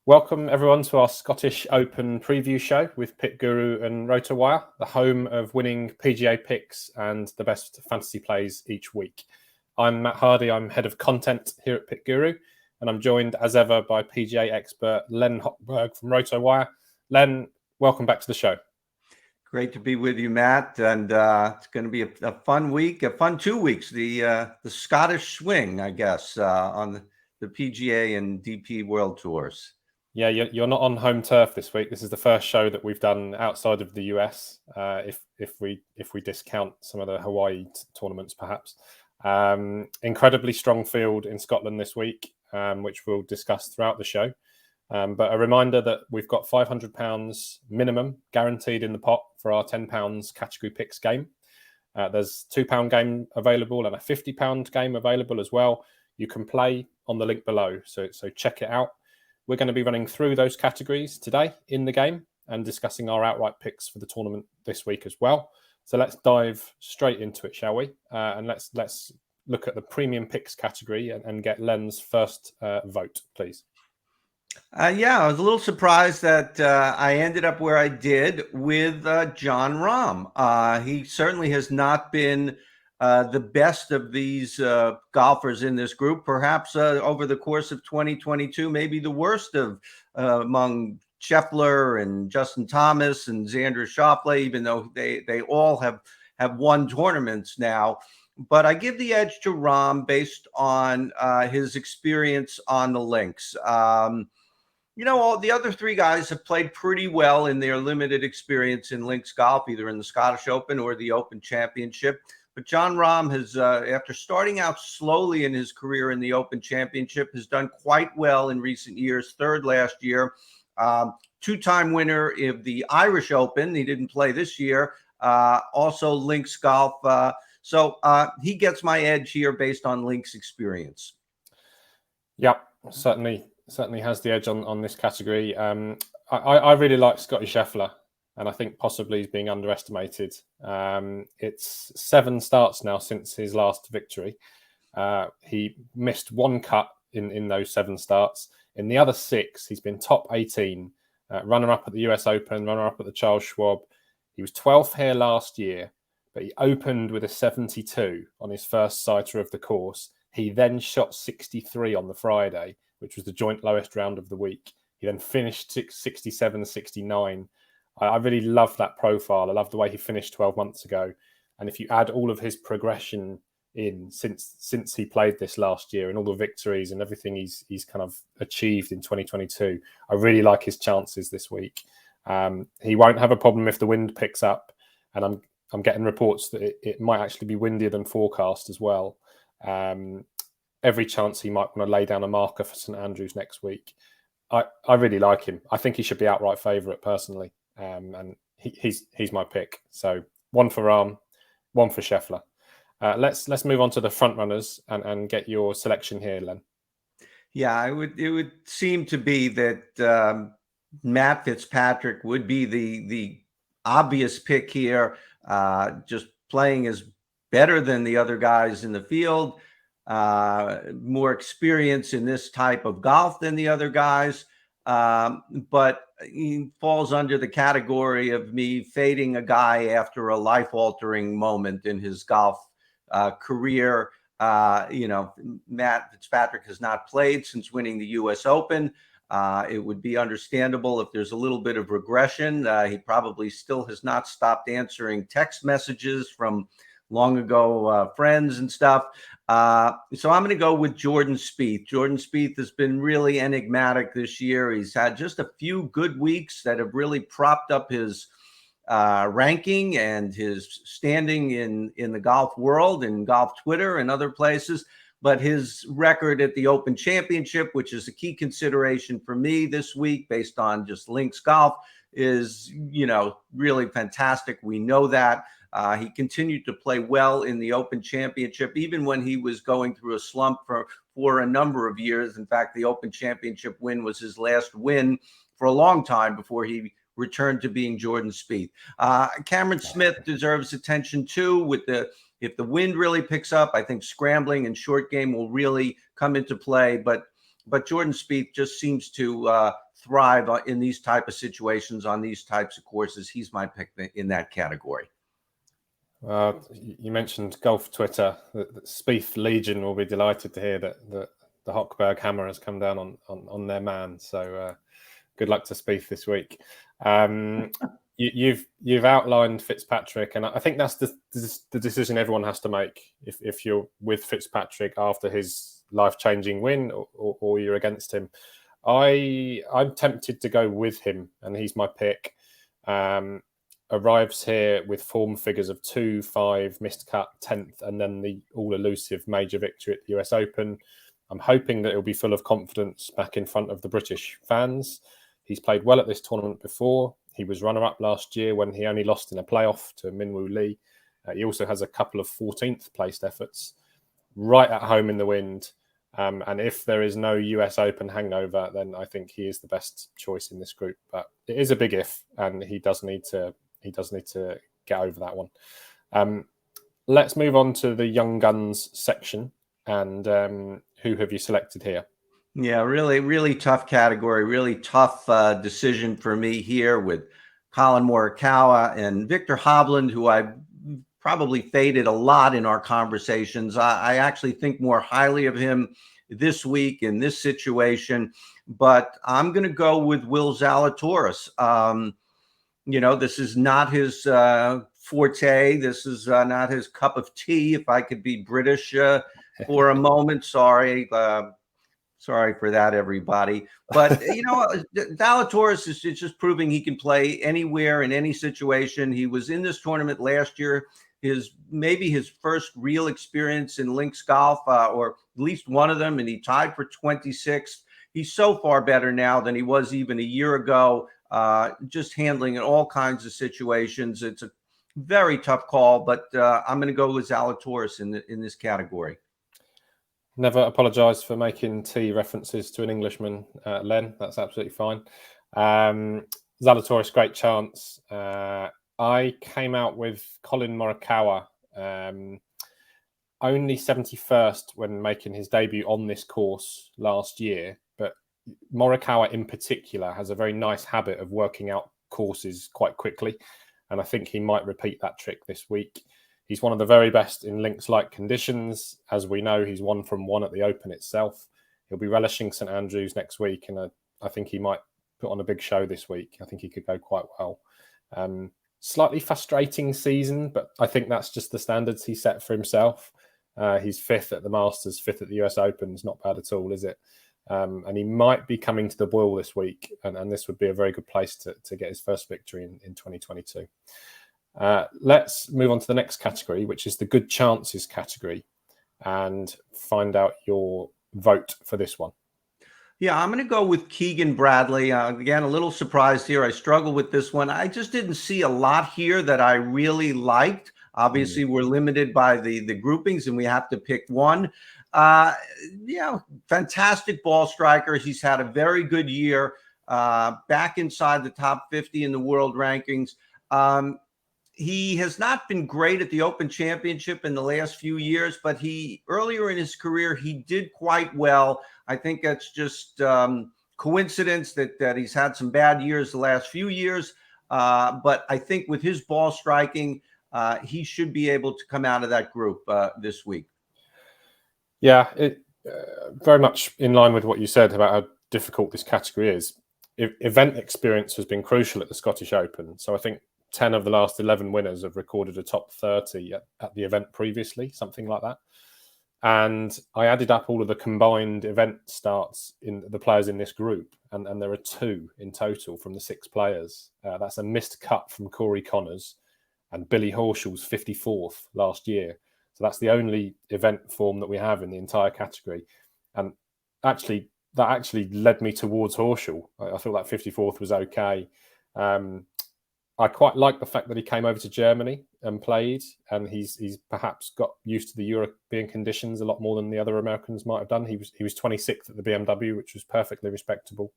Welcome everyone to our Scottish Open preview show with PickGuru and RotoWire, the home of winning PGA picks and the best fantasy plays each week. I'm Matt Hardy, I'm head of content here at PickGuru, and I'm joined as ever by PGA expert Len Hochberg from RotoWire. Len, welcome back to the show. Great to be with you, Matt, and it's going to be a fun week, a fun 2 weeks. The Scottish swing, I guess, on the PGA and DP World Tours. Yeah, you're not on home turf this week. This is the first show that we've done outside of the US, if we discount some of the Hawaii tournaments, perhaps. Incredibly strong field in Scotland this week, which we'll discuss throughout the show. But a reminder that we've got £500 minimum guaranteed in the pot for our £10 category picks game. There's £2 game available and a £50 game available as well. You can play on the link below, so check it out. We're going to be running through those categories today in the game and discussing our outright picks for the tournament this week as well. So let's dive straight into it, shall we? And let's look at the premium picks category and get Len's first vote, please. Yeah, I was a little surprised that I ended up where I did with Jon Rahm. He certainly has not been the best of these golfers in this group, perhaps over the course of 2022, maybe the worst of among Scheffler and Justin Thomas and Xander Schauffele, even though they all have won tournaments now. But I give the edge to Rahm based on his experience on the links. All the other three guys have played pretty well in their limited experience in links golf, either in the Scottish Open or the Open Championship. But Jon Rahm has, after starting out slowly in his career in the Open Championship, has done quite well in recent years. Third last year, two-time winner of the Irish Open. He didn't play this year. Also links golf. So he gets my edge here based on links experience. Yep, certainly has the edge on this category. I really like Scotty Scheffler, and I think possibly he's being underestimated. It's 7 starts now since his last victory. He missed one cut in those 7 starts. In the other 6, he's been top 18, runner-up at the US Open, runner-up at the Charles Schwab. He was 12th here last year, but he opened with a 72 on his first sighter of the course. He then shot 63 on the Friday, which was the joint lowest round of the week. He then finished 67, 69. I really love that profile. I love the way he finished 12 months ago. And if you add all of his progression in since he played this last year and all the victories and everything he's kind of achieved in 2022, I really like his chances this week. He won't have a problem if the wind picks up. And I'm getting reports that it might actually be windier than forecast as well. Every chance he might want to lay down a marker for St Andrews next week. I really like him. I think he should be outright favourite personally. And he's my pick. So 1 for Rahm, 1 for Scheffler. Let's move on to the front runners and get your selection here, Len. Yeah, it would seem to be that Matt Fitzpatrick would be the obvious pick here. Just playing is better than the other guys in the field. More experience in this type of golf than the other guys. But he falls under the category of me fading a guy after a life-altering moment in his golf career. Matt Fitzpatrick has not played since winning the US Open. It would be understandable if there's a little bit of regression. He probably still has not stopped answering text messages from long ago friends and stuff. So I'm going to go with Jordan Spieth. Jordan Spieth has been really enigmatic this year. He's had just a few good weeks that have really propped up his ranking and his standing in the golf world and golf Twitter and other places. But his record at the Open Championship, which is a key consideration for me this week based on just links golf, is, really fantastic. We know that. He continued to play well in the Open Championship, even when he was going through a slump for a number of years. In fact, the Open Championship win was his last win for a long time before he returned to being Jordan Spieth. Cameron Smith deserves attention too. If the wind really picks up, I think scrambling and short game will really come into play. But Jordan Spieth just seems to thrive in these type of situations on these types of courses. He's my pick in that category. You mentioned golf Twitter. The Spieth Legion will be delighted to hear that the Hochberg hammer has come down on their man. So good luck to Spieth this week. You've outlined Fitzpatrick, and I think that's the decision everyone has to make. If you're with Fitzpatrick after his life-changing win, or you're against him, I'm tempted to go with him, and he's my pick. Arrives here with form figures of 2-5, missed cut, 10th, and then the all-elusive major victory at the US Open. I'm hoping that he'll be full of confidence back in front of the British fans. He's played well at this tournament before. He was runner-up last year when he only lost in a playoff to Minwoo Lee. He also has a couple of 14th placed efforts. Right at home in the wind. And if there is no US Open hangover, then I think he is the best choice in this group. But it is a big if, and he does need to get over that one. Let's move on to the young guns section. And who have you selected here? Yeah, really, really tough category. Really tough decision for me here with Colin Morikawa and Victor Hovland, who I've probably faded a lot in our conversations. I actually think more highly of him this week in this situation, but I'm going to go with Will Zalatoris. This is not his forte. This is not his cup of tea, if I could be British for a moment. Sorry for that, everybody. But, Zalatoris is just proving he can play anywhere in any situation. He was in this tournament last year, maybe his first real experience in links golf, or at least one of them, and he tied for 26th. He's so far better now than he was even a year ago, just handling in all kinds of situations. It's a very tough call, but I'm going to go with Zalatoris in this category. Never apologise for making tea references to an Englishman, Len. That's absolutely fine. Zalatoris, great chance. I came out with Colin Morikawa, only 71st when making his debut on this course last year. But Morikawa in particular has a very nice habit of working out courses quite quickly. And I think he might repeat that trick this week. He's one of the very best in links-like conditions. As we know, he's 1 from 1 at the Open itself. He'll be relishing St Andrews next week, and I think he might put on a big show this week. I think he could go quite well. Slightly frustrating season, but I think that's just the standards he set for himself. He's 5th at the Masters, 5th at the US Open. It's not bad at all, is it? And he might be coming to the Boyle this week, and this would be a very good place to get his first victory in 2022. Let's move on to the next category, which is the good chances category, and find out your vote for this one. Yeah, I'm going to go with Keegan Bradley. Again, a little surprised here. I struggle with this one. I just didn't see a lot here that I really liked. Obviously, we're limited by the groupings, and we have to pick one. Fantastic ball striker. He's had a very good year, back inside the top 50 in the world rankings. He has not been great at the Open Championship in the last few years, but earlier in his career, he did quite well. I think that's just coincidence that he's had some bad years the last few years. But I think with his ball striking, he should be able to come out of that group this week. Yeah, very much in line with what you said about how difficult this category is. Event experience has been crucial at the Scottish Open. So I think 10 of the last 11 winners have recorded a top 30 at the event previously, something like that. And I added up all of the combined event starts in the players in this group, and there are 2 in total from the 6 players. That's a missed cut from Corey Connors and Billy Horschel's 54th last year. So that's the only event form that we have in the entire category. And that actually led me towards Horschel. I thought that 54th was okay. I quite like the fact that he came over to Germany and played, and he's perhaps got used to the European conditions a lot more than the other Americans might have done. He was 26th at the BMW, which was perfectly respectable.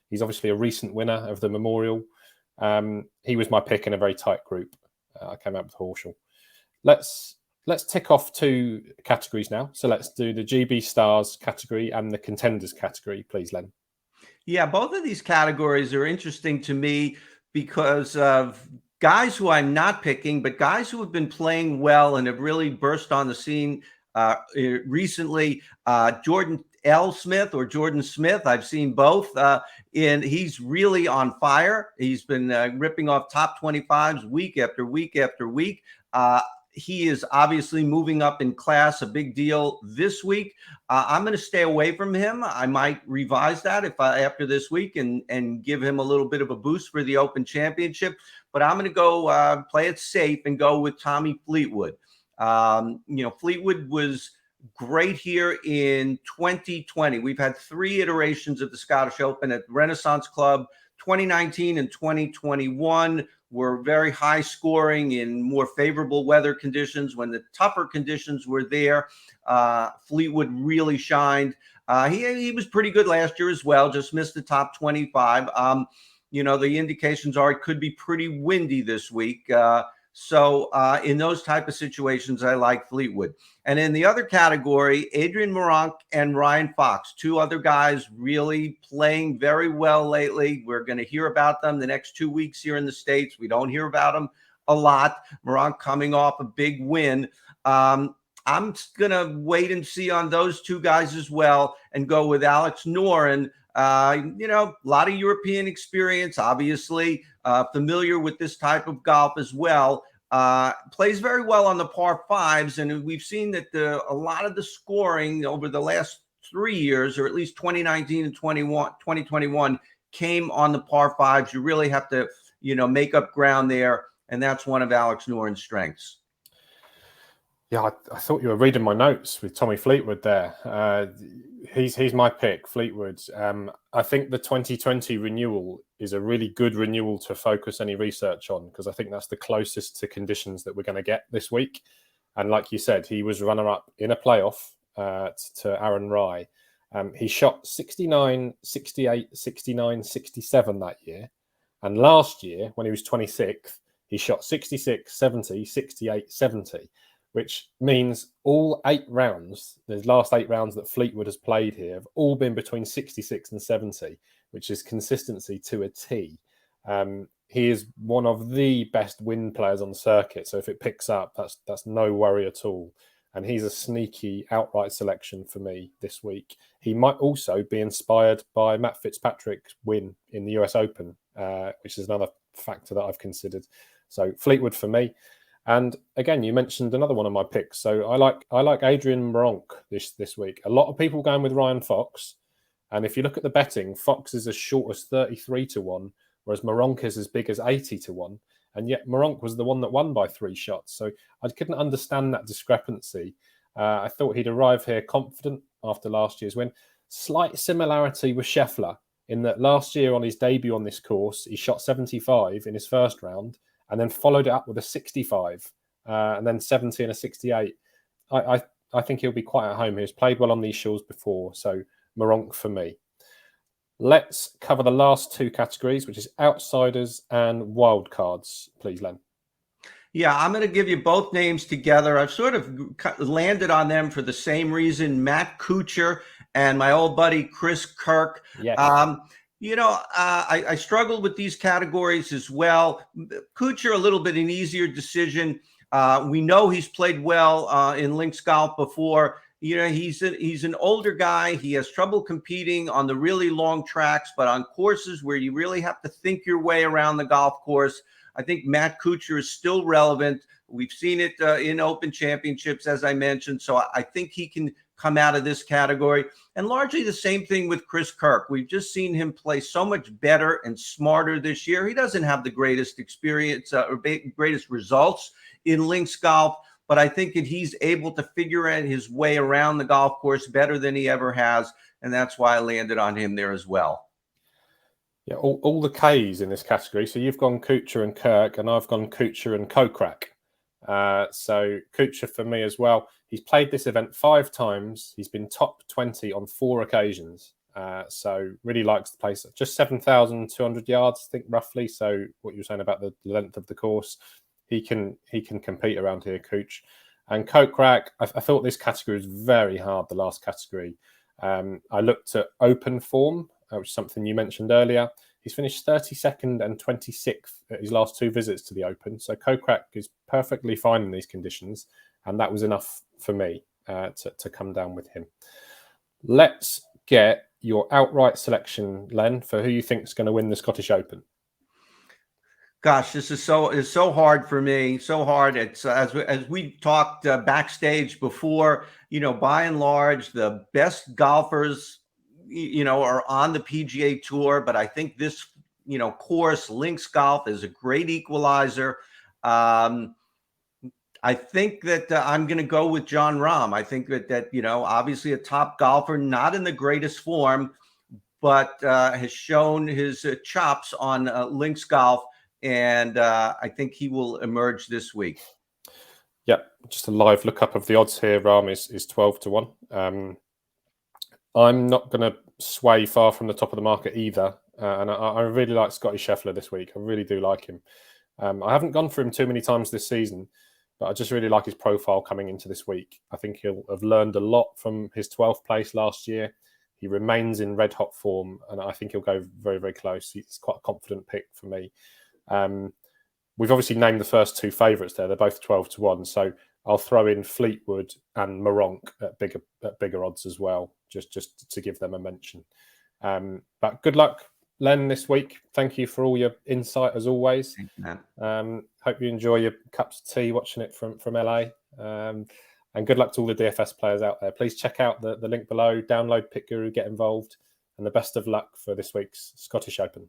He's obviously a recent winner of the Memorial. He was my pick in a very tight group. I came out with Horschel. Let's tick off 2 categories now. So let's do the GB Stars category and the Contenders category, please, Len. Yeah, both of these categories are interesting to me because of guys who I'm not picking, but guys who have been playing well and have really burst on the scene recently. Jordan L. Smith or Jordan Smith, I've seen both, and he's really on fire. He's been ripping off top 25s week after week after week. He is obviously moving up in class, a big deal this week. I'm going to stay away from him. I might revise that if after this week and give him a little bit of a boost for the Open Championship. But I'm going to go play it safe and go with Tommy Fleetwood. Fleetwood was great here in 2020. We've had 3 iterations of the Scottish Open at Renaissance Club. 2019 and 2021 were very high scoring in more favorable weather conditions. When the tougher conditions were there, Fleetwood really shined. He was pretty good last year as well, just missed the top 25. The indications are it could be pretty windy this week. So in those type of situations, I like Fleetwood. And in the other category, Adrian Meronk and Ryan Fox, 2 other guys really playing very well lately. We're going to hear about them the next 2 weeks here in the States. We don't hear about them a lot. Meronk coming off a big win. I'm going to wait and see on those 2 guys as well and go with Alex Noren. A lot of European experience, obviously, familiar with this type of golf as well. Plays very well on the par 5s, and we've seen that a lot of the scoring over the last 3 years, or at least 2019 and 2021, came on the par 5s. You really have to, make up ground there, and that's one of Alex Noren's strengths. Yeah, I thought you were reading my notes with Tommy Fleetwood there. He's my pick, Fleetwood. I think the 2020 renewal is a really good renewal to focus any research on, because I think that's the closest to conditions that we're going to get this week. And like you said, he was runner-up in a playoff to Aaron Rai. He shot 69, 68, 69, 67 that year. And last year, when he was 26th, he shot 66, 70, 68, 70. Which means all 8 rounds, the last 8 rounds that Fleetwood has played here, have all been between 66 and 70, which is consistency to a T. He is one of the best wind players on the circuit. So if it picks up, that's no worry at all. And he's a sneaky outright selection for me this week. He might also be inspired by Matt Fitzpatrick's win in the US Open, which is another factor that I've considered. So Fleetwood for me. And again, you mentioned another one of my picks. So I like Adrian Meronk this week. A lot of people going with Ryan Fox. And if you look at the betting, Fox is as short as 33 to 1, whereas Meronk is as big as 80 to 1. And yet Meronk was the one that won by 3 shots. So I couldn't understand that discrepancy. I thought he'd arrive here confident after last year's win. Slight similarity with Scheffler in that last year on his debut on this course, he shot 75 in his first round, and then followed it up with a 65, and then 70 and a 68. I think he'll be quite at home. He's played well on these shores before, so Meronk for me. Let's cover the last 2 categories, which is outsiders and wildcards, please, Len. Yeah, I'm going to give you both names together. I've sort of landed on them for the same reason. Matt Kuchar and my old buddy Chris Kirk. Yes. I struggled with these categories as well. Kuchar, a little bit an easier decision. We know he's played well in links golf before. He's an older guy. He has trouble competing on the really long tracks, but on courses where you really have to think your way around the golf course, I think Matt Kuchar is still relevant. We've seen it in Open Championships, as I mentioned. So I think he can come out of this category. And largely the same thing with Chris Kirk. We've just seen him play so much better and smarter this year. He doesn't have the greatest experience or greatest results in links golf, but I think that he's able to figure out his way around the golf course better than he ever has. And that's why I landed on him there as well. Yeah, all the Ks in this category. So you've gone Kuchar and Kirk, and I've gone Kuchar and Kokrak. So Kuchar for me as well. He's played this event 5 times. He's been top 20 on 4 occasions. So really likes the place. Just 7,200 yards, I think, roughly. So what you were saying about the length of the course, he can compete around here, Kuch. And Kokrak, I thought this category was very hard, the last category. I looked at open form which is something you mentioned earlier. He's finished 32nd and 26th at his last 2 visits to the Open. So Kokrak is perfectly fine in these conditions. And that was enough for me to come down with him. Let's get your outright selection, Len, for who you think is going to win the Scottish Open. Gosh, this is so hard for me. So hard. It's as we talked backstage before. By and large, the best golfers, are on the PGA Tour. But I think this, course, links golf, is a great equalizer. I think that I'm going to go with Jon Rahm. I think that obviously a top golfer, not in the greatest form, but has shown his chops on links golf. And I think he will emerge this week. Yep, just a live lookup of the odds here. Rahm is 12 to 1. I'm not going to sway far from the top of the market either. And I really like Scotty Scheffler this week. I really do like him. I haven't gone for him too many times this season, but I just really like his profile coming into this week. I think he'll have learned a lot from his 12th place last year. He remains in red hot form, and I think he'll go very, very close. He's quite a confident pick for me. We've obviously named the first 2 favourites there. They're both 12 to 1. So I'll throw in Fleetwood and Moronk at bigger odds as well, just to give them a mention. But good luck, Len, this week. Thank you for all your insight as always. Hope you enjoy your cups of tea watching it from LA. And good luck to all the DFS players out there. Please check out the link below, download PickGuru, get involved, and the best of luck for this week's Scottish Open.